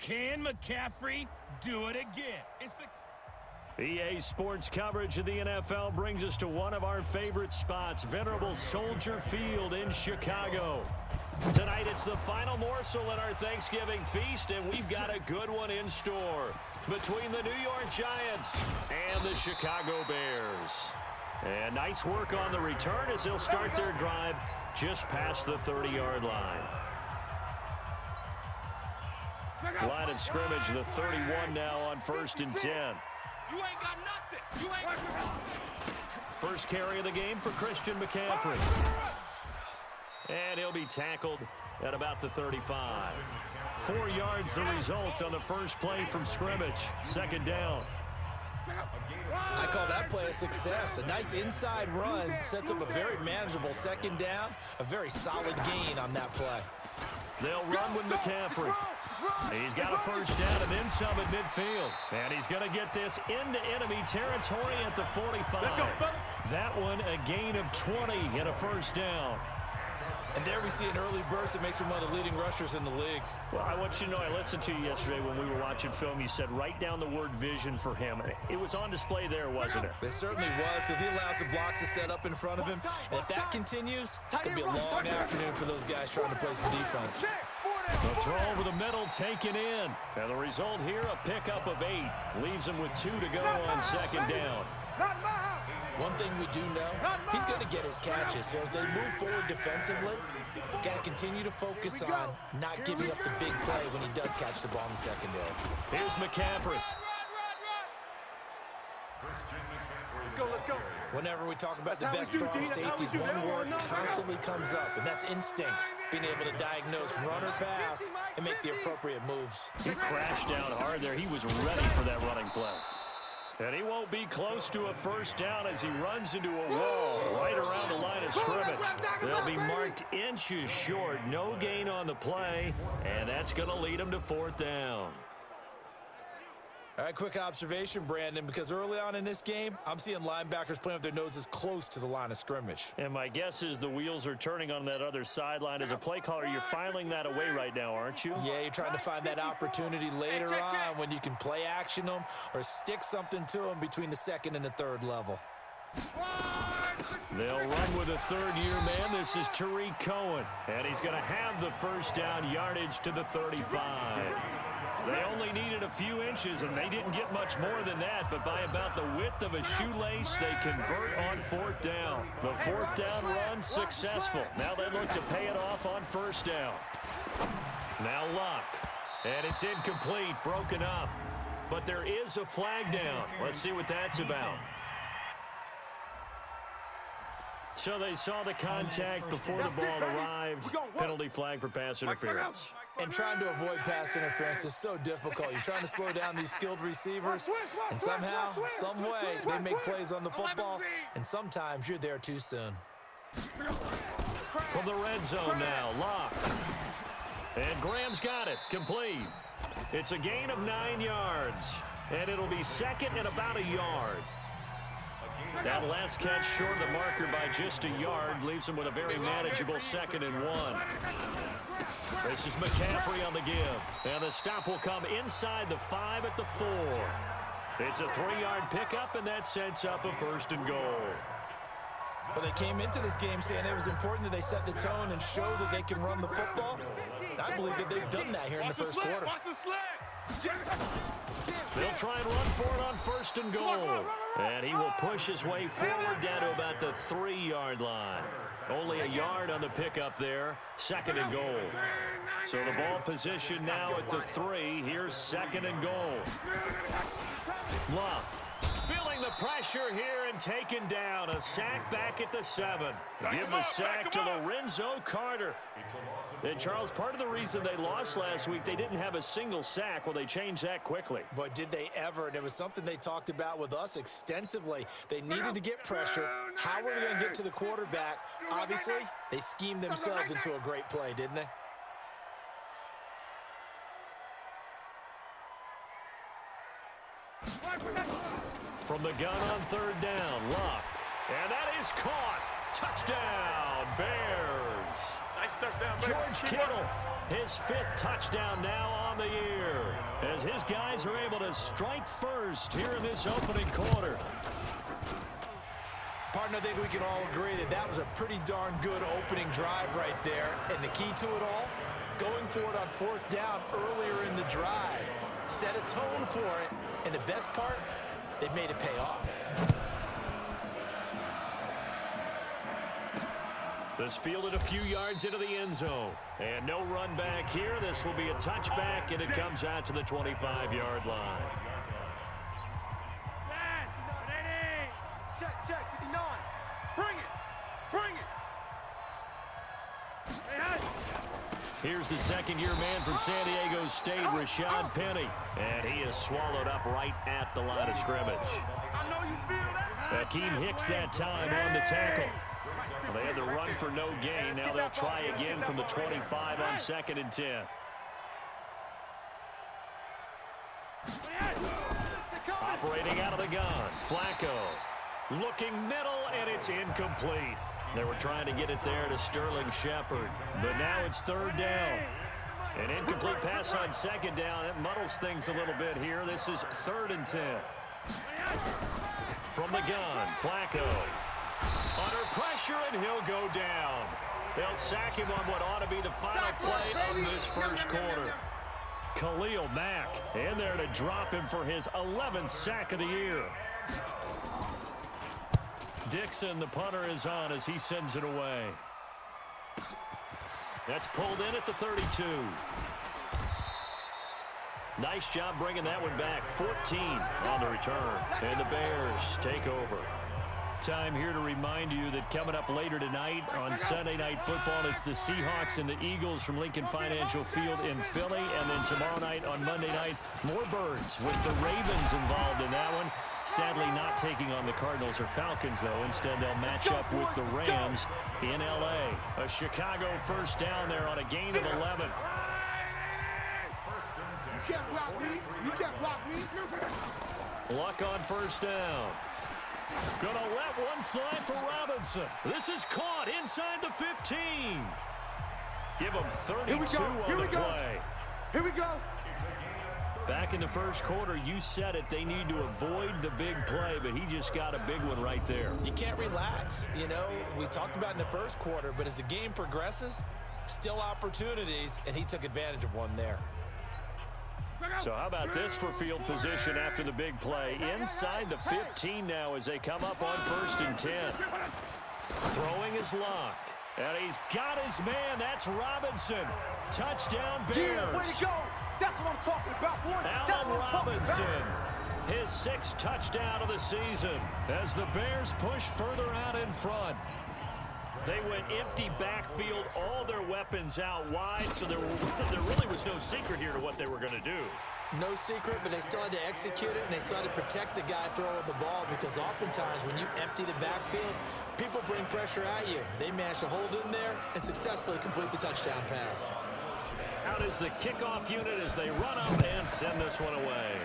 Can McCaffrey do it again? It's the EA Sports coverage of the NFL brings us to one of our favorite spots, venerable Soldier Field in Chicago. Tonight it's the final morsel in our Thanksgiving feast, and we've got a good one in store between the New York Giants and the Chicago Bears. And nice work on the return as they'll start their drive just past the 30-yard line. Line of scrimmage, the 31 now on 1st and 10. You ain't got nothing. You ain't got nothing. First carry of the game for Christian McCaffrey. And he'll be tackled at about the 35. 4 yards the result on the first play from scrimmage. Second down. I call that play a success. A nice inside run sets up a very manageable second down. A very solid gain on that play. They'll run with McCaffrey. He's got a first down and then some at midfield. And he's going to get this into enemy territory at the 45. That one a gain of 20 and a first down. And there we see an early burst that makes him one of the leading rushers in the league. Well, I want you to know, I listened to you yesterday when we were watching film. You said write down the word vision for him. It was on display there, wasn't it? It certainly was, because he allows the blocks to set up in front of him. And if that continues, it'll be a long afternoon for those guys trying to play some defense. The throw over the middle taken in. And the result here, a pickup of 8. Leaves him with 2 to go on second down. One thing we do know, he's going to get his catches. So as they move forward defensively, got to continue to focus on not giving up the big play when he does catch the ball in the secondary. Here's McCaffrey. Let's go. Whenever we talk about the best strong safeties, one word constantly comes up, and that's instincts. Being able to diagnose run or pass and make the appropriate moves. He crashed down hard there. He was ready for that running play. And he won't be close to a first down as he runs into a wall right around the line of scrimmage. They'll be marked inches short. No gain on the play, and that's going to lead him to 4th down. All right, quick observation, Brandon, because early on in this game, I'm seeing linebackers playing with their noses close to the line of scrimmage. And my guess is the wheels are turning on that other sideline. As a play caller, you're filing that away right now, aren't you? Yeah, you're trying to find that opportunity later on when you can play action them or stick something to them between the 2nd and the 3rd level. They'll run with a 3rd-year man. This is Tariq Cohen, and he's going to have the first down yardage to the 35. They only needed a few inches, and they didn't get much more than that, but by about the width of a shoelace, they convert on 4th down. The 4th down run successful. Now they look to pay it off on 1st down. Now Luck, and it's incomplete, broken up. But there is a flag down. Let's see what that's about. So they saw the contact before the ball arrived. Penalty flag for pass interference. And trying to avoid pass interference is so difficult. You're trying to slow down these skilled receivers, and somehow, some way, they make plays on the football, and sometimes you're there too soon. From the red zone now, Locke. And Graham's got it, complete. It's a gain of 9 yards, and it'll be 2nd and about a yard. That last catch short of the marker by just a yard leaves him with a very manageable 2nd and 1. This is McCaffrey on the give. And the stop will come inside the 5 at the 4. It's a 3-yard pickup, and that sets up a 1st and goal. Well, they came into this game saying it was important that they set the tone and show that they can run the football. I believe that they've done that here in the first quarter. They'll try and run for it on 1st and goal. And he will push his way forward down to about the 3-yard line. Only a yard on the pickup there. 2nd and goal. So the ball position now at the 3. Here's 2nd and goal. Luck feeling the pressure here and taken down. A sack back at the 7. Give the sack to Lorenzo Carter. And Charles, part of the reason they lost last week, they didn't have a single sack. Well, they changed that quickly. But did they ever? And it was something they talked about with us extensively. They needed to get pressure. How were they going to get to the quarterback? Obviously, they schemed themselves into a great play, didn't they? From the gun on 3rd down, Luck. And that is caught. Touchdown, Bears. George Kittle, his 5th touchdown now on the year, as his guys are able to strike first here in this opening quarter. Partner, I think we can all agree that that was a pretty darn good opening drive right there. And the key to it all, going for it on 4th down earlier in the drive. Set a tone for it, and the best part, they've made it pay off. This fielded a few yards into the end zone. And no run back here. This will be a touchback, and it comes out to the 25-yard line. Check, 59. Bring it. Here's the second-year man from San Diego State, Rashad Penny. And he is swallowed up right at the line of scrimmage. I know you feel that. Akeem Hicks that time on the tackle. Well, they had the run for no gain. Now they'll try again from the 25 on 2nd and 10. Operating out of the gun, Flacco. Looking middle, and it's incomplete. They were trying to get it there to Sterling Shepard, but now it's 3rd down. An incomplete pass on 2nd down. That muddles things a little bit here. This is 3rd and 10. From the gun, Flacco. Under pressure, and he'll go down. They'll sack him on what ought to be the final play of this first quarter. Khalil Mack in there to drop him for his 11th sack of the year. Dixon, the punter, is on as he sends it away. That's pulled in at the 32. Nice job bringing that one back. 14 on the return. And the Bears take over. Time here to remind you that coming up later tonight on Sunday Night Football, it's the Seahawks and the Eagles from Lincoln Financial Field in Philly. And then tomorrow night on Monday night, more Birds with the Ravens involved in that one. Sadly not taking on the Cardinals or Falcons, though. Instead, they'll match up with the Rams in L.A. A Chicago first down there on a gain of 11. You can't block me. You can't block me. Luck on first down. Gonna let one fly for Robinson. This is caught inside the 15. Give him 32 on the play. Here we go. Back in the first quarter, you said it, they need to avoid the big play, but he just got a big one right there. You can't relax. You know, we talked about in the first quarter, but as the game progresses, still opportunities, and he took advantage of one there. So how about this for field position after the big play? Inside the 15 now as they come up on 1st and 10. Throwing his lock. And he's got his man. That's Robinson. Touchdown Bears. Yeah, way to go. That's what I'm talking about, boy. Allen Robinson. His 6th touchdown of the season as the Bears push further out in front. They went empty backfield, all their weapons out wide, so there really was no secret here to what they were going to do. No secret, but they still had to execute it, and they still had to protect the guy throwing the ball, because oftentimes when you empty the backfield, people bring pressure at you. They managed to hold in there and successfully complete the touchdown pass. Out is the kickoff unit as they run up and send this one away.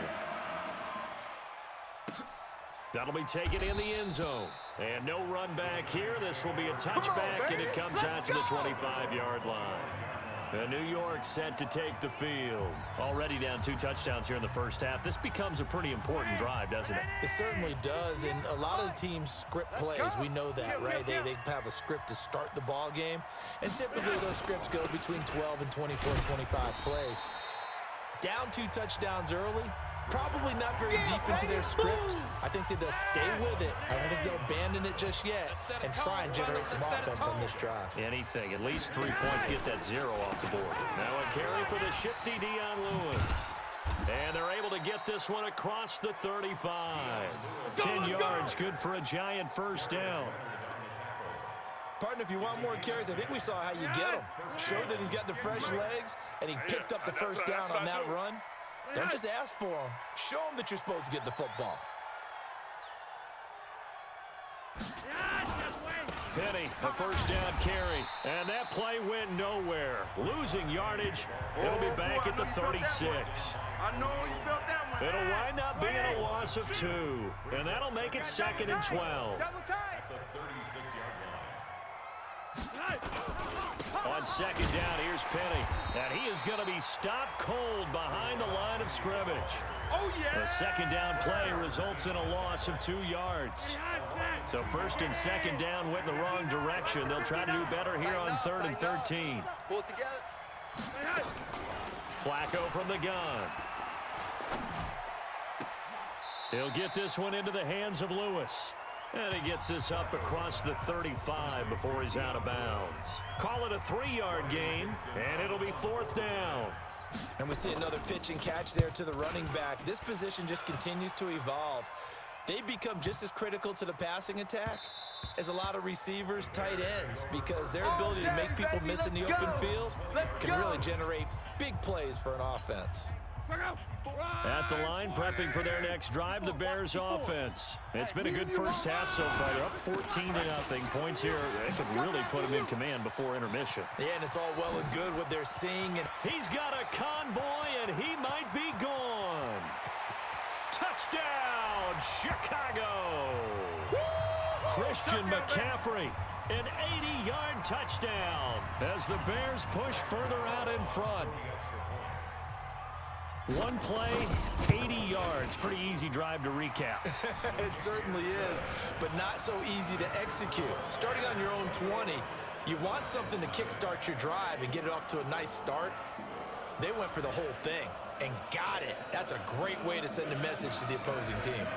That'll be taken in the end zone. And no run back here. This will be a touchback, and it comes out to the 25-yard line. And New York set to take the field. Already down 2 touchdowns here in the first half. This becomes a pretty important drive, doesn't it? It certainly does, and a lot of the teams script plays. We know that, right? They have a script to start the ball game, and typically those scripts go between 12 and 24, 25 plays. Down 2 touchdowns early, probably not very deep into their script. I think that they'll stay with it. I don't think they'll abandon it just yet and try and generate some offense on this drive. Anything. At least 3 points, get that 0 off the board. Now a carry for the shifty Dion Lewis. And they're able to get this one across the 35. 10 yards, good for a giant first down. Partner, if you want more carries, I think we saw how you get them. Showed that he's got the fresh legs, and he picked up the first down on that run. Don't just ask for them. Show them that you're supposed to get the football. Penny, a first down carry. And that play went nowhere. Losing yardage. It'll be back at the 36. I know you felt that one. It'll wind up being a loss of 2. And that'll make it 2nd and 12. On second down, here's Penny. And he is going to be stopped cold behind the line of scrimmage. Oh, yeah. The second down play results in a loss of 2 yards. So first and second down went in the wrong direction. They'll try to do better here on 3rd and 13. Pull it together. Flacco from the gun. He'll get this one into the hands of Lewis. And he gets this up across the 35 before he's out of bounds. Call it a 3-yard gain, and it'll be 4th down. And we see another pitch and catch there to the running back. This position just continues to evolve. They become just as critical to the passing attack as a lot of receivers, tight ends, because their ability to make people miss in the open field can really generate big plays for an offense. At the line, prepping for their next drive, the Bears offense. It's been a good first half so far. They're up 14-0. Points here, they could really put them in command before intermission. Yeah, and it's all well and good what they're seeing. And he's got a convoy, and he might be gone. Touchdown, Chicago! Christian McCaffrey, an 80-yard touchdown as the Bears push further out in front. One play, 80 yards. Pretty easy drive to recap. It certainly is, but not so easy to execute. Starting on your own 20, you want something to kickstart your drive and get it off to a nice start. They went for the whole thing and got it. That's a great way to send a message to the opposing team.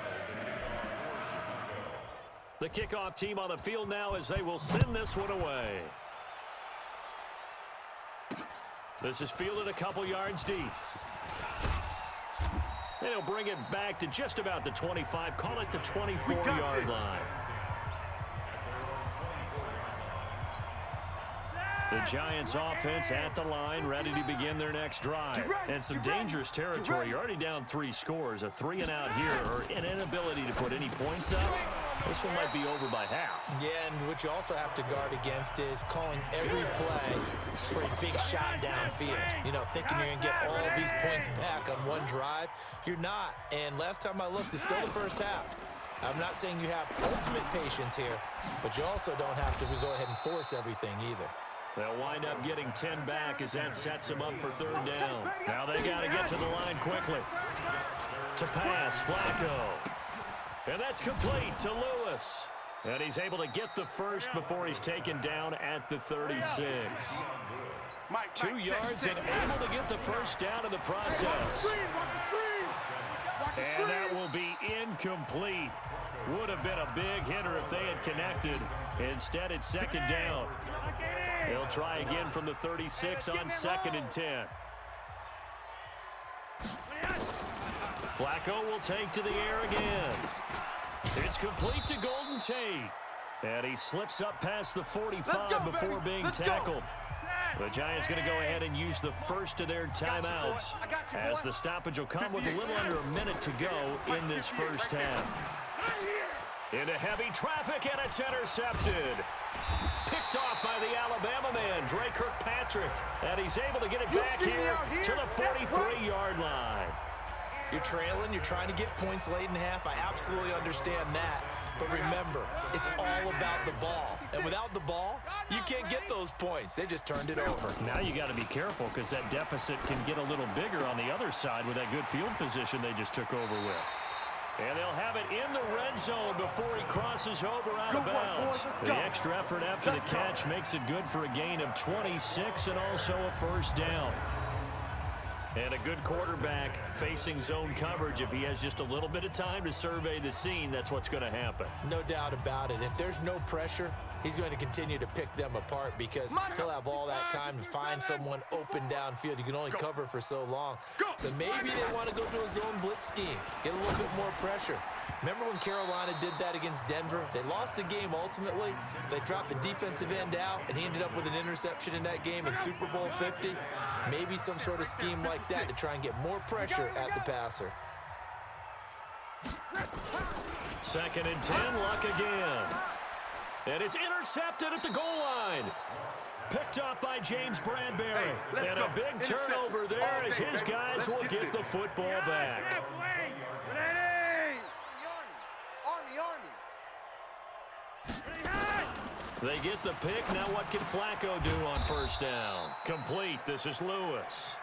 The kickoff team on the field now as they will send this one away. This is fielded a couple yards deep. They'll bring it back to just about the 25. Call it the 24-yard line. The Giants offense at the line, ready to begin their next drive. And some dangerous territory. You're already down 3 scores. A 3-and-out here, or an inability to put any points up. This one might be over by half. Yeah, and what you also have to guard against is calling every play for a big shot downfield. You know, thinking you're going to get all these points back on one drive. You're not. And last time I looked, it's still the first half. I'm not saying you have ultimate patience here, but you also don't have to go ahead and force everything either. They'll wind up getting 10 back as that sets them up for 3rd down. Now they got to get to the line quickly. To pass, Flacco. And that's complete to Lewis. And he's able to get the first before he's taken down at the 36. 2 yards and able to get the first down in the process. And that will be incomplete. Would have been a big hitter if they had connected. Instead, it's 2nd down. He'll try again from the 36 on 2nd and 10. Flacco will take to the air again. It's complete to Golden Tate. And he slips up past the 45 before being tackled. The Giants going to go ahead and use the first of their timeouts, as the stoppage will come with a little under a minute to go in this first half. Into heavy traffic, and it's intercepted. Picked off by the Alabama man, Dre Kirkpatrick. And he's able to get it back here to the 43-yard line. You're trailing, you're trying to get points late in half. I absolutely understand that. But remember, it's all about the ball. And without the ball, you can't get those points. They just turned it over. Now you got to be careful, because that deficit can get a little bigger on the other side with that good field position they just took over with. And they'll have it in the red zone before he crosses over out of bounds. The extra effort after the catch makes it good for a gain of 26 and also a first down. And a good quarterback facing zone coverage. If he has just a little bit of time to survey the scene, that's what's going to happen. No doubt about it. If there's no pressure, he's going to continue to pick them apart, because he'll have all that time to find someone open downfield. You can only cover for so long. So maybe they want to go to a zone blitz scheme, get a little bit more pressure. Remember when Carolina did that against Denver? They lost the game ultimately. They dropped the defensive end out, and he ended up with an interception in that game in Super Bowl 50. Maybe some sort of scheme like that to try and get more pressure at the passer. 2nd and 10, Luck again. And it's intercepted at the goal line. Picked up by James Bradbury. And a big turnover there as his guys will get the football back. They get the pick. Now what can Flacco do on first down? Complete. This is Lewis.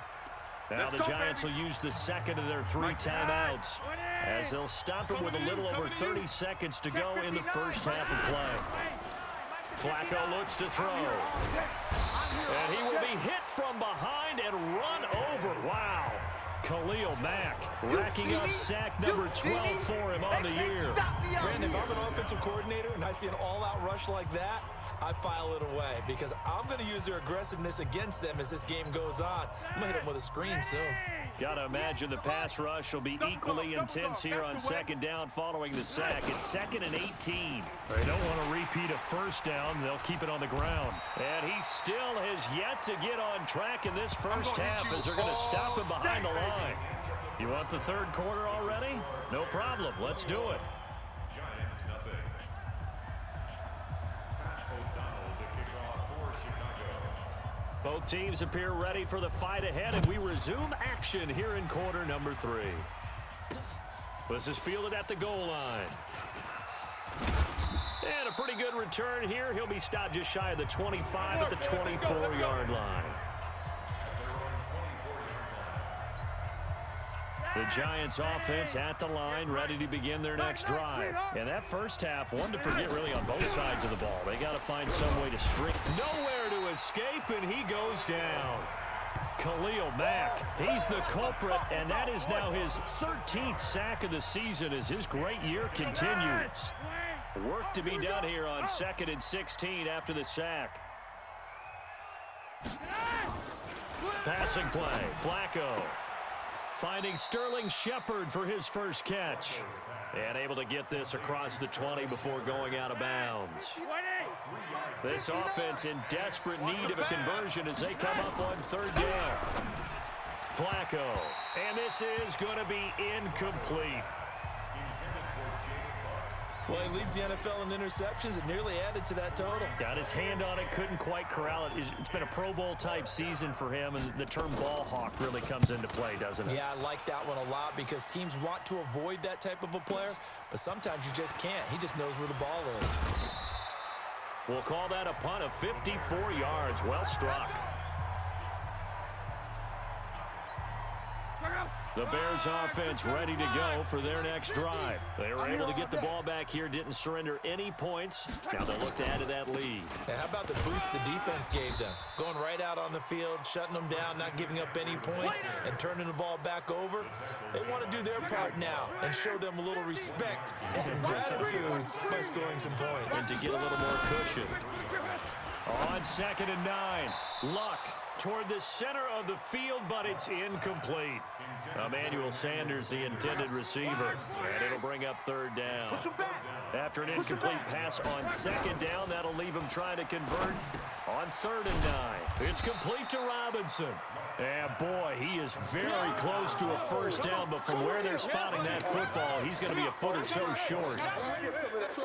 Now the Giants will use the second of their 3 timeouts as they'll stop it with a little over 30 seconds to go in the first half of play. Flacco looks to throw. And he will be hit from behind and run over. Wow. Khalil Mack racking up sack number 12 for him on the year. Brandon, if I'm an offensive coordinator and I see an all-out rush like that, I file it away because I'm going to use their aggressiveness against them as this game goes on. I'm going to hit them with a screen soon. Got to imagine the pass rush will be equally intense here on second down following the sack. It's 2nd and 18. They don't want to repeat a first down. They'll keep it on the ground. And he still has yet to get on track in this first half as they're going to stop him behind the line. You want the third quarter already? No problem. Let's do it. Both teams appear ready for the fight ahead, and we resume action here in quarter number 3. This is fielded at the goal line. And a pretty good return here. He'll be stopped just shy of the 25 at the 24-yard line. The Giants offense at the line, ready to begin their next drive. And that first half, one to forget really on both sides of the ball. They got to find some way to string. Nowhere to escape, and he goes down. Khalil Mack, he's the culprit, and that is now his 13th sack of the season as his great year continues. Work to be done here on 2nd and 16 after the sack. Passing play, Flacco. Finding Sterling Shepard for his first catch. And able to get this across the 20 before going out of bounds. This offense in desperate need of a conversion as they come up on 3rd down. Flacco. And this is going to be incomplete. Well, he leads the NFL in interceptions and nearly added to that total. Got his hand on it, couldn't quite corral it. It's been a Pro Bowl type season for him, and the term ball hawk really comes into play, doesn't it? Yeah, I like that one a lot because teams want to avoid that type of a player, but sometimes you just can't. He just knows where the ball is. We'll call that a punt of 54 yards. Well struck. The Bears offense ready to go for their next drive. They were able to get the ball back here, didn't surrender any points. Now they'll look to add to that lead. And how about the boost the defense gave them? Going right out on the field, shutting them down, not giving up any points, and turning the ball back over. They want to do their part now and show them a little respect and some gratitude by scoring some points. And to get a little more cushion. On 2nd and 9, Luck toward the center of the field, but it's incomplete. Emmanuel Sanders, the intended receiver, and it'll bring up 3rd down. After an incomplete pass on 2nd down, that'll leave him trying to convert on 3rd and 9. It's complete to Robinson. And boy, he is very close to a first down, but from where they're spotting that football, he's going to be a foot or so short.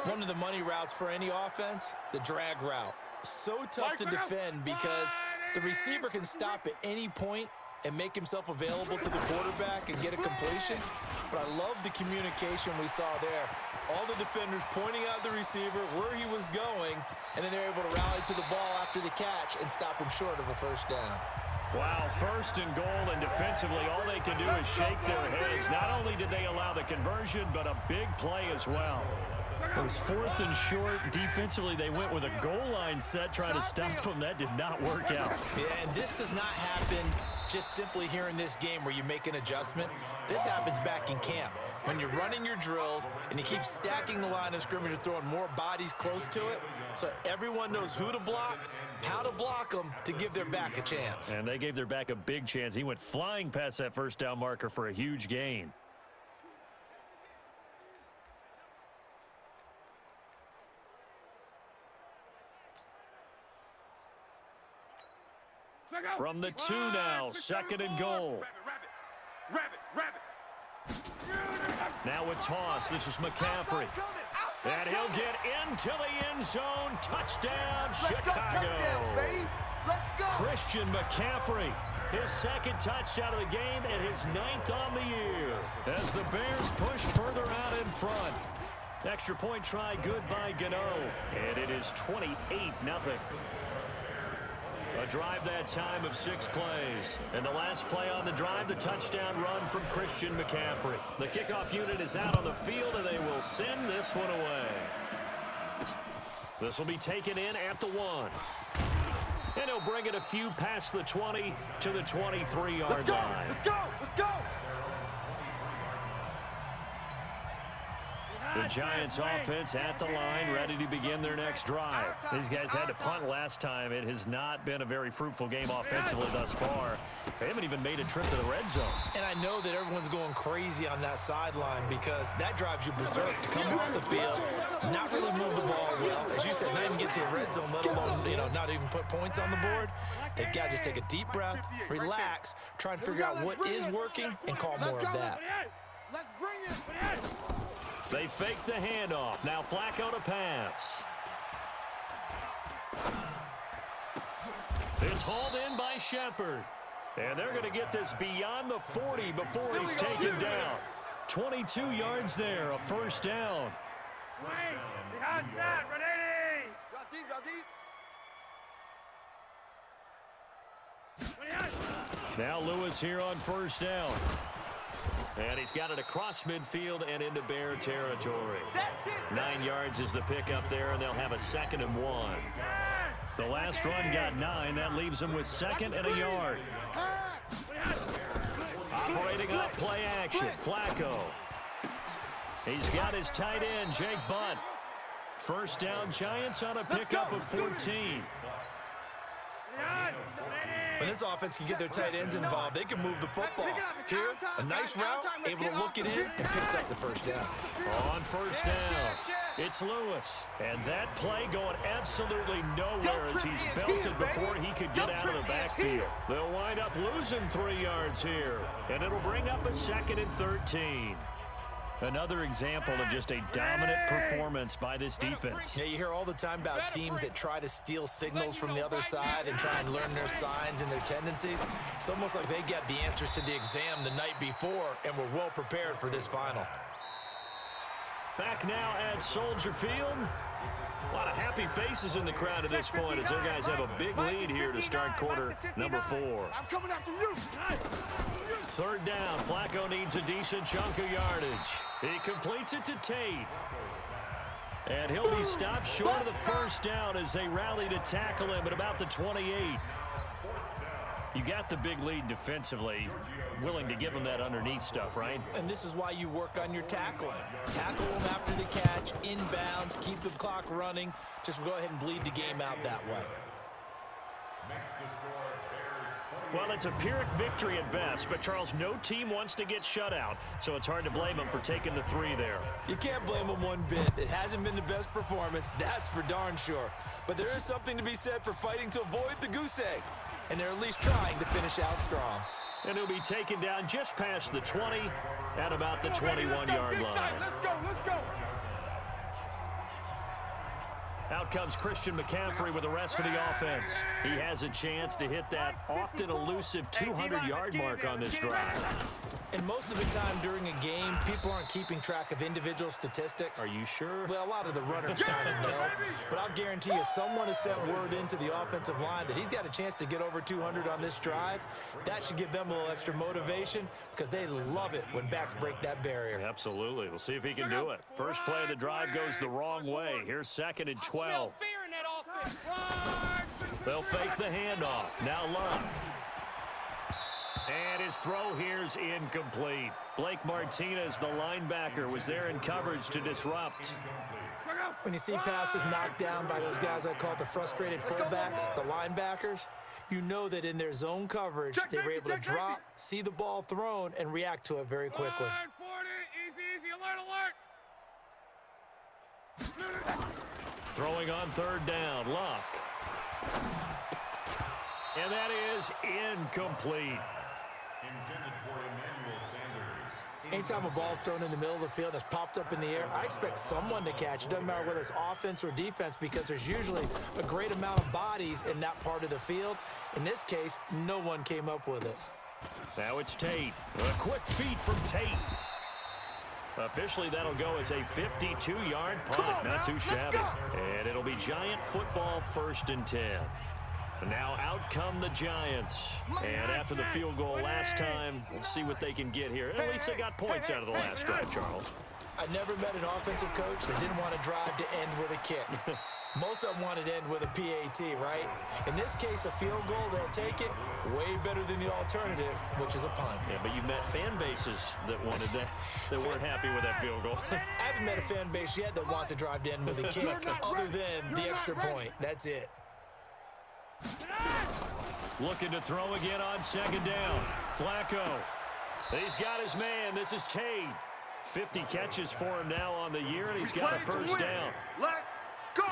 One of the money routes for any offense, the drag route. So tough to defend because the receiver can stop at any point and make himself available to the quarterback and get a completion. But I love the communication we saw there. All the defenders pointing out the receiver, where he was going, and then they're able to rally to the ball after the catch and stop him short of a first down. Wow, 1st and goal, and defensively, all they can do is shake their heads. Not only did they allow the conversion, but a big play as well. It was 4th and short. Defensively, they went with a goal line set trying to stop them. That did not work out. Yeah, and this does not happen just simply here in this game where you make an adjustment. This happens back in camp. When you're running your drills and you keep stacking the line of scrimmage and throwing more bodies close to it, so everyone knows who to block, how to block them to give their back a chance. And they gave their back a big chance. He went flying past that first down marker for a huge gain. From the 2 now, 2nd and goal. Now a toss. This is McCaffrey. And he'll get into the end zone. Touchdown, Chicago. Christian McCaffrey, his 2nd touchdown of the game and his 9th on the year as the Bears push further out in front. Extra point try, good by Gano. And it is 28-0. A drive that time of 6 plays. And the last play on the drive, the touchdown run from Christian McCaffrey. The kickoff unit is out on the field, and they will send this one away. This will be taken in at the 1. And he'll bring it a few past the 20 to the 23-yard line. Let's go! Let's go! The Giants offense at the line, ready to begin their next drive. These guys had to punt last time. It has not been a very fruitful game offensively thus far. They haven't even made a trip to the red zone. And I know that everyone's going crazy on that sideline because that drives you berserk to come off the field, not really move the ball well. As you said, not even get to the red zone, let alone, not even put points on the board. They've got to just take a deep breath, relax, try and figure out what is working, and call more of that. Let's bring it! They fake the handoff. Now Flacco to pass. It's hauled in by Shepard. And they're going to get this beyond the 40 before he's taken down. 22 yards there, a first down. Behind that, ready! Got deep. Now Lewis here on first down. And he's got it across midfield and into Bear territory. 9 yards is the pickup there, and they'll have a 2nd and 1. The last run got 9. That leaves them with 2nd and a yard. Operating up play action, Flacco. He's got his tight end, Jake Butt. First down, Giants on a pickup of 14. When this offense can get their tight ends involved, they can move the football. Here, a nice route, able to look it in, and picks up the first down. On first down, it's Lewis. And that play going absolutely nowhere as he's belted before he could get out of the backfield. They'll wind up losing 3 yards here, and it'll bring up a 2nd and 13. Another example of just a dominant performance by this defense. Yeah, you hear all the time about teams that try to steal signals from the other side and try and learn their signs and their tendencies. It's almost like they get the answers to the exam the night before and were well prepared for this final. Back now at Soldier Field. A lot of happy faces in the crowd at this point as their guys have a big lead here to start quarter number 4. I'm coming after you. 3rd down, Flacco needs a decent chunk of yardage. He completes it to Tate. And he'll be stopped short of the first down as they rally to tackle him at about the 28. You got the big lead defensively, willing to give him that underneath stuff, right? And this is why you work on your tackling. Tackle them after the catch, inbounds, keep the clock running. Just go ahead and bleed the game out that way. Well, it's a Pyrrhic victory at best, but Charles, no team wants to get shut out, so it's hard to blame them for taking the 3 there. You can't blame them one bit. It hasn't been the best performance, that's for darn sure. But there is something to be said for fighting to avoid the goose egg, and they're at least trying to finish out strong. And he'll be taken down just past the 20 at about the 21-yard line. Let's go, let's go. Out comes Christian McCaffrey with the rest of the offense. He has a chance to hit that often elusive 200-yard mark on this drive. And most of the time during a game, people aren't keeping track of individual statistics. Are you sure? Well, a lot of the runners kind of know. But I'll guarantee you someone has sent word into the offensive line that he's got a chance to get over 200 on this drive. That should give them a little extra motivation because they love it when backs break that barrier. Absolutely. We'll see if he can do it. First play of the drive goes the wrong way. Here's 2nd and 12. They'll fake the handoff. Now Luck. And his throw here's incomplete. Blake Martinez, the linebacker, was there in coverage to disrupt. When you see passes knocked down by those guys I call the frustrated fullbacks, the linebackers, you know that in their zone coverage, they were able to drop, see the ball thrown, and react to it very quickly. Easy, alert. Throwing on 3rd down, Luck. And that is incomplete. Anytime a ball's thrown in the middle of the field that's popped up in the air, I expect someone to catch it. Doesn't matter whether it's offense or defense because there's usually a great amount of bodies in that part of the field. In this case, no one came up with it. Now it's Tate. A quick feed from Tate. Officially, that'll go as a 52-yard punt. Not too shabby. And it'll be Giant football 1st and 10. Now out come the Giants. And after the field goal last time, we'll see what they can get here. At least they got points out of the last drive, Charles. I never met an offensive coach that didn't want to drive to end with a kick. Most of them wanted to end with a PAT, right? In this case, a field goal, they'll take it. Way better than the alternative, which is a punt. Yeah, but you've met fan bases that wanted that, that weren't happy with that field goal. I haven't met a fan base yet that wants to drive to end with a kick, other than the extra point. That's it. Looking to throw again on 2nd down. Flacco. He's got his man. This is Tate. 50 catches for him now on the year, and he's got a 1st down. Let's go.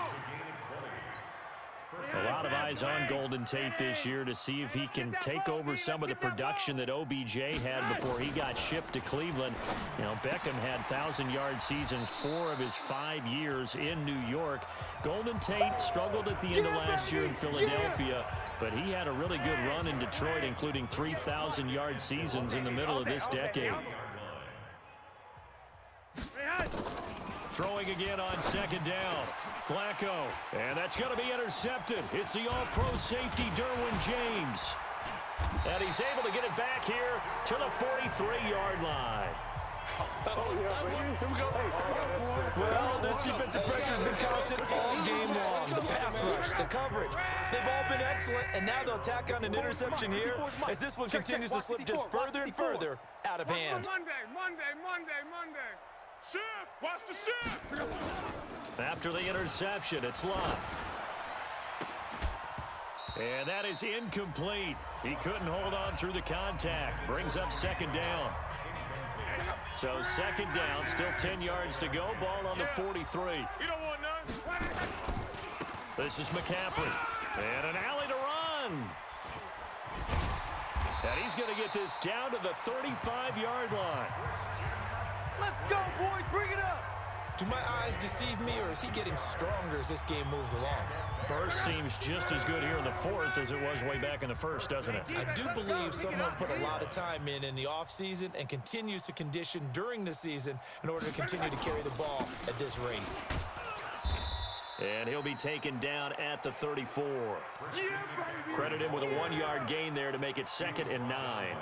A lot of eyes on Golden Tate this year to see if he can take over some of the production that OBJ had before he got shipped to Cleveland. You know, Beckham had 1,000-yard seasons 4 of his 5 years in New York. Golden Tate struggled at the end of last year in Philadelphia, but he had a really good run in Detroit, including 3,000-yard seasons in the middle of this decade. Throwing again on 2nd down. Flacco. And that's going to be intercepted. It's the all-pro safety, Derwin James. And he's able to get it back here to the 43-yard line. Well, this defensive pressure has been constant all game long. The pass rush, the coverage, they've all been excellent, and now they'll tack on an interception here as this one continues to slip just further and further out of hand. Monday. Shift! Watch the shift! After the interception, it's Lott. And that is incomplete. He couldn't hold on through the contact. Brings up 2nd down. So 2nd down, still 10 yards to go. Ball on the 43. You don't want none. This is McCaffrey. And an alley to run. And he's going to get this down to the 35-yard line. Let's go, boys. Bring it up. Do my eyes deceive me, or is he getting stronger as this game moves along? Burst seems just as good here in the 4th as it was way back in the 1st, doesn't it? I do believe someone put a lot of time in the offseason and continues to condition during the season in order to continue to carry the ball at this rate. And he'll be taken down at the 34. Credit him with a 1-yard gain there to make it 2nd and 9.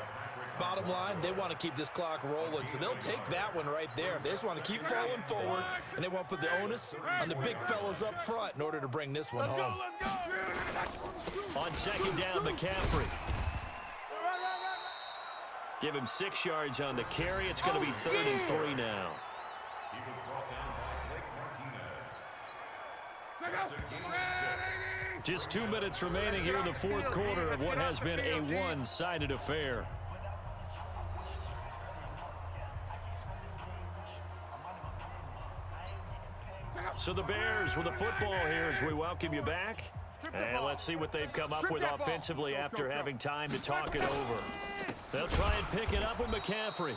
Bottom line, they want to keep this clock rolling, so they'll take that one right there. They just want to keep falling forward, and they want to put the onus on the big fellas up front in order to bring this one home. On 2nd down, McCaffrey. Give him 6 yards on the carry. It's going to be 3rd and 3 now. Just 2 minutes remaining here in the 4th quarter of what has been a one-sided affair. So the Bears with the football here as we welcome you back. And let's see what they've come up with offensively after having time to talk it over. They'll try and pick it up with McCaffrey.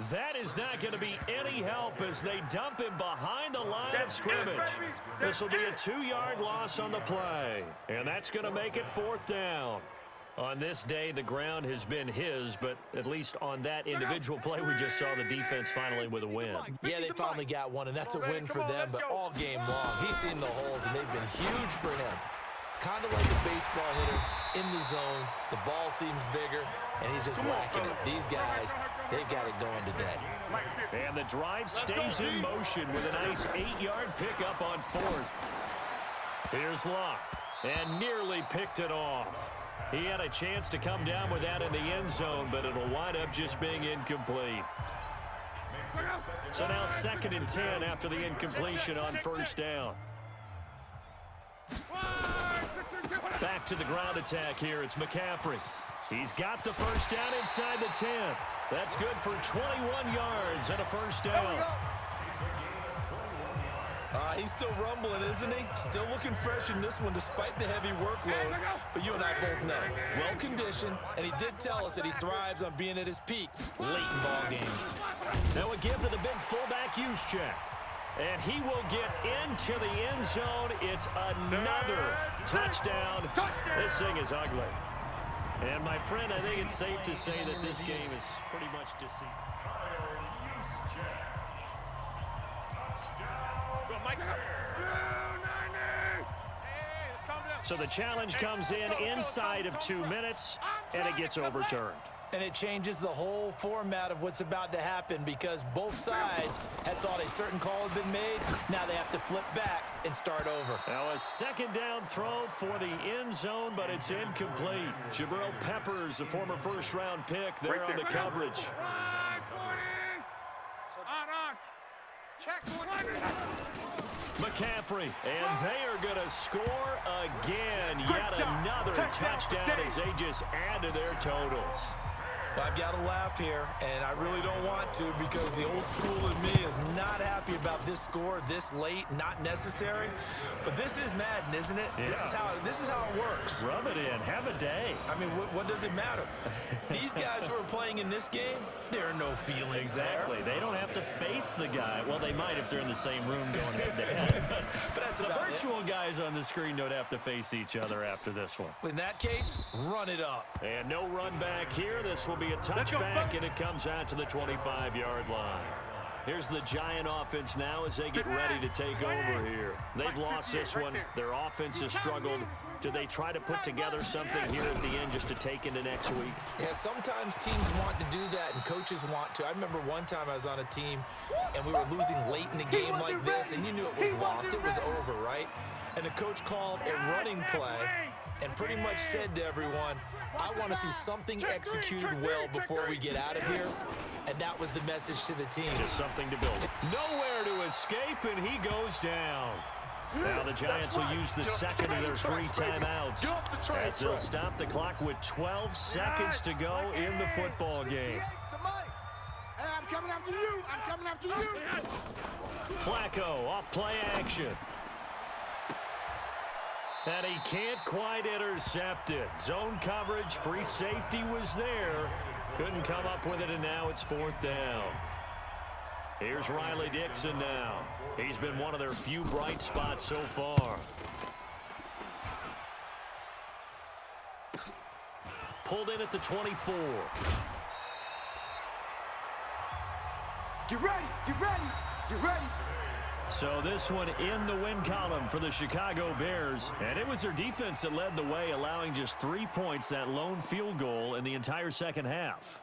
That is not going to be any help as they dump him behind the line of scrimmage. This will be a 2-yard loss on the play. And that's going to make it 4th down. On this day, the ground has been his, but at least on that individual play, we just saw the defense finally with a win. Yeah, they finally got one, and that's a win for them, but all game long, he's seen the holes, and they've been huge for him. Kind of like a baseball hitter in the zone. The ball seems bigger, and he's just whacking it. These guys, they've got it going today. And the drive stays in motion with a nice 8-yard pickup on 4th. Here's Lott, and nearly picked it off. He had a chance to come down with that in the end zone, but it'll wind up just being incomplete. So now 2nd and 10 after the incompletion on 1st down. Back to the ground attack here. It's McCaffrey. He's got the 1st down inside the 10. That's good for 21 yards and a 1st down. He's still rumbling, isn't he? Still looking fresh in this one despite the heavy workload. But you and I both know, well-conditioned, and he did tell us that he thrives on being at his peak late in ball games. Now a give to the big fullback Juszczyk. And he will get into the end zone. It's another touchdown. This thing is ugly. And my friend, I think it's safe to say that this game is pretty much deceived. Go, Mike. So the challenge comes in inside of 2 minutes, and it gets overturned. And it changes the whole format of what's about to happen because both sides had thought a certain call had been made. Now they have to flip back and start over. Now a second down throw for the end zone, but it's incomplete. Jabril Peppers, a former first-round pick, there on the coverage. Check. McCaffrey, and they are going to score again. Yet another touchdown as they just add to their totals. I've got to laugh here, and I really don't want to because the old school in me is not happy about this score this late, not necessary. But this is Madden, isn't it? Yeah. This is how it works. Rub it in. Have a day. I mean, what does it matter? These guys who are playing in this game, there are no feelings Exactly. there. They don't have to face the guy. Well, they might if they're in the same room going head-to-head. But that's The about virtual guys on the screen don't have to face each other after this one. it. In that case, run it up. And no run back here. This will be a touchback, and it comes out to the 25-yard line. Here's the Giant offense now as they get ready to take over here. They've lost this one. Their offense has struggled. Do they try to put together something here at the end just to take into next week? Yeah, sometimes teams want to do that and coaches want to. I remember one time I was on a team and we were losing late in the game like this and you knew it was lost. It was over, right? And the coach called a running play and pretty much said to everyone, I want to see something executed well before we get out of here. And that was the message to the team. Just something to build. Nowhere to escape, and he goes down. Now the Giants will use the second of their 3 timeouts as they'll stop the clock with 12 seconds to go in the football game. Hey, I'm coming after you. I'm coming after you. Flacco off play action. And he can't quite intercept it. Zone coverage, free safety was there. Couldn't come up with it, and now it's 4th down. Here's Riley Dixon now. He's been one of their few bright spots so far. Pulled in at the 24. Get ready. Get ready. Get ready. So this one in the win column for the Chicago Bears. And it was their defense that led the way, allowing just 3 points, that lone field goal in the entire second half.